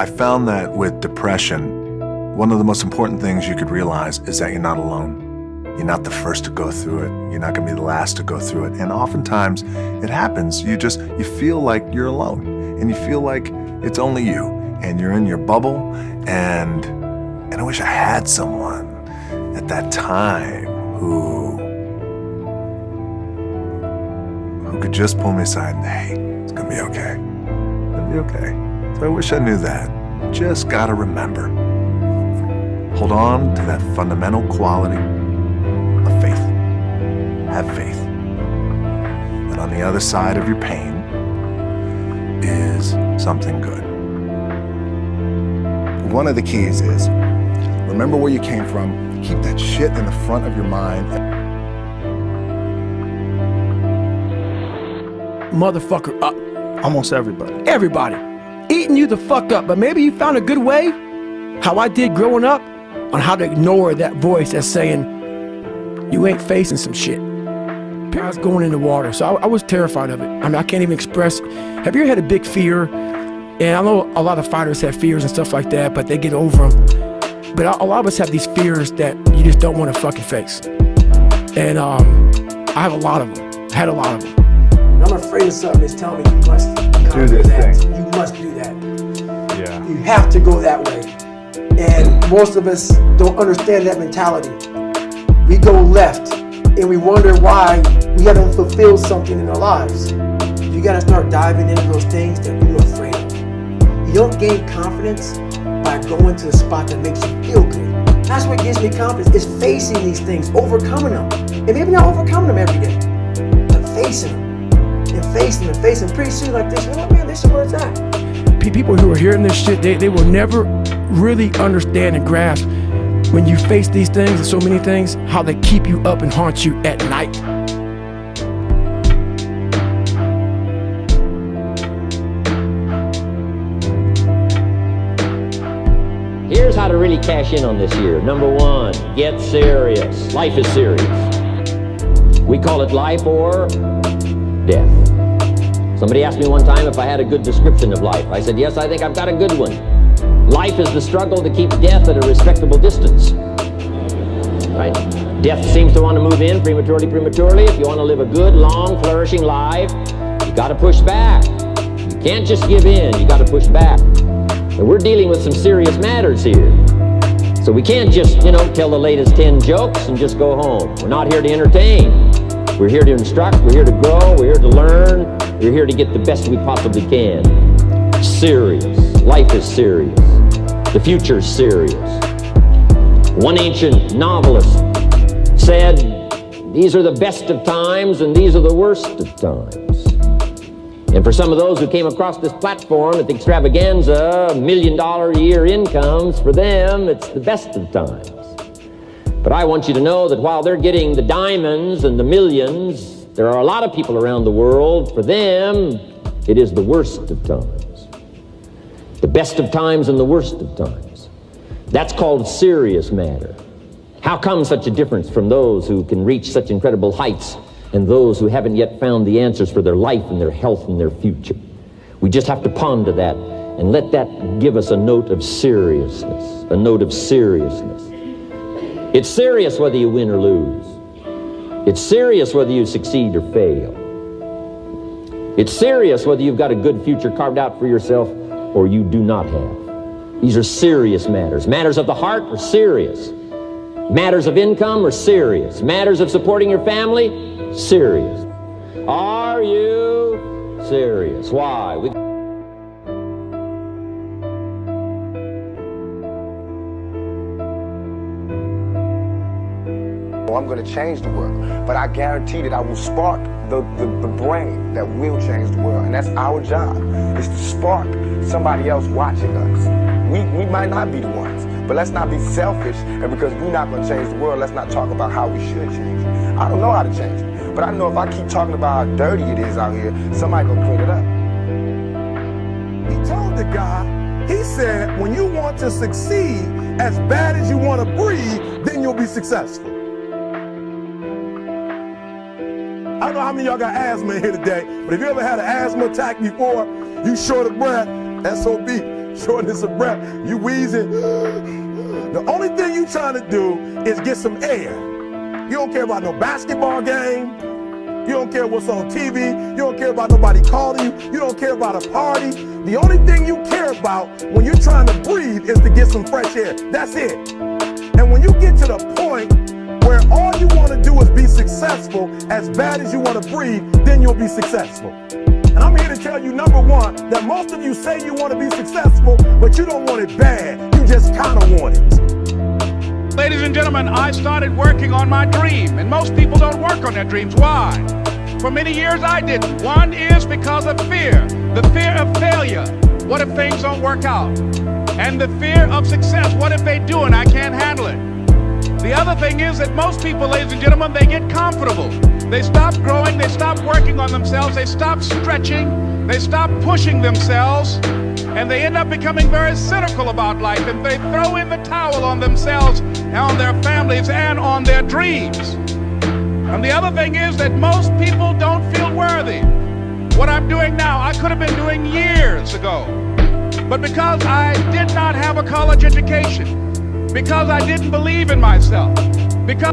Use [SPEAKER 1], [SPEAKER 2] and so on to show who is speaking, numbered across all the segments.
[SPEAKER 1] I found that with depression, one of the most important things you could realize is that you're not alone. You're not the first to go through it. You're not gonna be the last to go through it. And oftentimes it happens. You feel like you're alone and you feel like it's only you and you're in your bubble. And I wish I had someone at that time who could just pull me aside and, hey, it's gonna be okay. It's gonna be okay. So I wish I knew that. Just gotta remember. Hold on to that fundamental quality of faith. Have faith that on the other side of your pain is something good.
[SPEAKER 2] One of the keys is remember where you came from. Keep that shit in the front of your mind.
[SPEAKER 3] Motherfucker up.
[SPEAKER 2] Almost everybody.
[SPEAKER 3] Everybody. Eating you the fuck up. But maybe you found a good way, how I did growing up, on how to ignore that voice that's saying, you ain't facing some shit. I was going in the water, so I was terrified of it. I mean, I can't even express. Have you ever had a big fear? And I know a lot of fighters have fears and stuff like that, but they get over them. But a lot of us have these fears that you just don't want to fucking face. And I have a lot of them. Had a lot of them. I'm afraid of something that's telling me you must
[SPEAKER 4] do this thing.
[SPEAKER 3] You must do that.
[SPEAKER 4] Yeah.
[SPEAKER 3] You have to go that way. And most of us don't understand that mentality. We go left and we wonder why we haven't fulfilled something in our lives. You gotta start diving into those things that we were afraid of. You don't gain confidence by going to the spot that makes you feel good. That's what gives me confidence, is facing these things, overcoming them. And maybe not overcoming them every day, but facing them. And facing them, facing pretty soon like this, you know what, man, this is where it's at. People who are hearing this shit, they will never really understand and grasp when you face these things and so many things, how they keep you up and haunt you at night.
[SPEAKER 5] Here's how to really cash in on this year. Number one, get serious. Life is serious. We call it life or death. Somebody asked me one time if I had a good description of life. I said, yes, I think I've got a good one. Life is the struggle to keep death at a respectable distance. Right? Death seems to want to move in prematurely. If you want to live a good, long, flourishing life, you got to push back. You can't just give in, you got to push back. And we're dealing with some serious matters here. So we can't just, tell the latest 10 jokes and just go home. We're not here to entertain. We're here to instruct, we're here to grow, we're here to learn, we're here to get the best we possibly can. Serious. Life is serious. The future is serious. One ancient novelist said, these are the best of times and these are the worst of times. And for some of those who came across this platform at the extravaganza, $1 million a year incomes, for them, it's the best of times. But I want you to know that while they're getting the diamonds and the millions, there are a lot of people around the world, for them, it is the worst of times. The best of times and the worst of times. That's called serious matter. How come such a difference from those who can reach such incredible heights and those who haven't yet found the answers for their life and their health and their future? We just have to ponder that and let that give us a note of seriousness, a note of seriousness. It's serious whether you win or lose. It's serious whether you succeed or fail. It's serious whether you've got a good future carved out for yourself or you do not have. These are serious matters. Matters of the heart are serious. Matters of income are serious. Matters of supporting your family, serious. Are you serious? Why?
[SPEAKER 6] I'm going to change the world, but I guarantee that I will spark the brain that will change the world, and that's our job, is to spark somebody else watching us. We might not be the ones, but let's not be selfish, and because we're not going to change the world, let's not talk about how we should change it. I don't know how to change it, but I know if I keep talking about how dirty it is out here, somebody going to clean it up.
[SPEAKER 7] He told the guy, he said, when you want to succeed as bad as you want to breathe, then you'll be successful. I don't know how many of y'all got asthma in here today, but if you ever had an asthma attack before, you short of breath, SOB, shortness of breath, you wheezing. The only thing you trying to do is get some air. You don't care about no basketball game. You don't care what's on TV. You don't care about nobody calling you. You don't care about a party. The only thing you care about when you're trying to breathe is to get some fresh air. That's it. And when you get to the point where all you want to do is be successful, as bad as you want to breathe, then you'll be successful. And I'm here to tell you, number one, that most of you say you want to be successful, but you don't want it bad. You just kind of want it.
[SPEAKER 8] Ladies and gentlemen, I started working on my dream, and most people don't work on their dreams. Why? For many years I didn't. One is because of fear. The fear of failure. What if things don't work out? And the fear of success. What if they do and I can't handle it? The other thing is that most people, ladies and gentlemen, they get comfortable. They stop growing, they stop working on themselves, they stop stretching, they stop pushing themselves, and they end up becoming very cynical about life, and they throw in the towel on themselves, and on their families, and on their dreams. And the other thing is that most people don't feel worthy. What I'm doing now, I could have been doing years ago. But because I did not have a college education, because I didn't believe in myself, because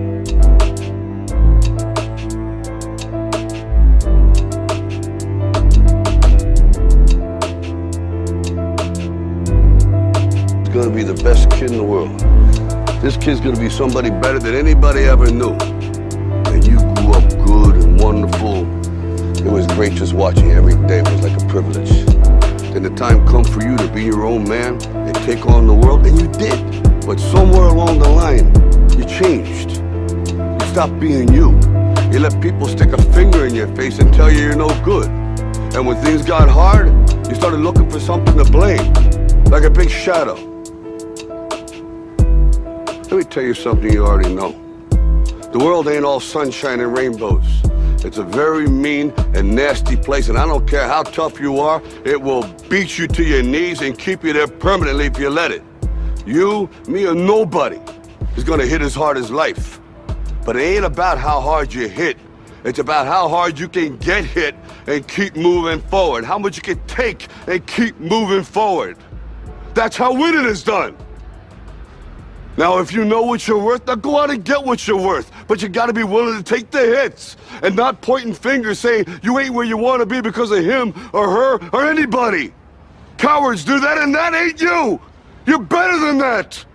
[SPEAKER 9] gonna be the best kid in the world. This kid's gonna be somebody better than anybody ever knew. And you grew up good and wonderful. It was great just watching you every day. It was like a privilege. Then the time come for you to be your own man and take on the world, and you did. But somewhere along the line, you changed. You stopped being you. You let people stick a finger in your face and tell you you're no good. And when things got hard, you started looking for something to blame, like a big shadow. Let me tell you something you already know. The world ain't all sunshine and rainbows. It's a very mean and nasty place, and I don't care how tough you are, it will beat you to your knees and keep you there permanently if you let it. You, me, or nobody is gonna hit as hard as life. But it ain't about how hard you hit. It's about how hard you can get hit and keep moving forward. How much you can take and keep moving forward. That's how winning is done. Now, if you know what you're worth, now go out and get what you're worth. But you gotta be willing to take the hits and not pointing fingers saying you ain't where you wanna be because of him or her or anybody. Cowards do that, and that ain't you. You're better than that.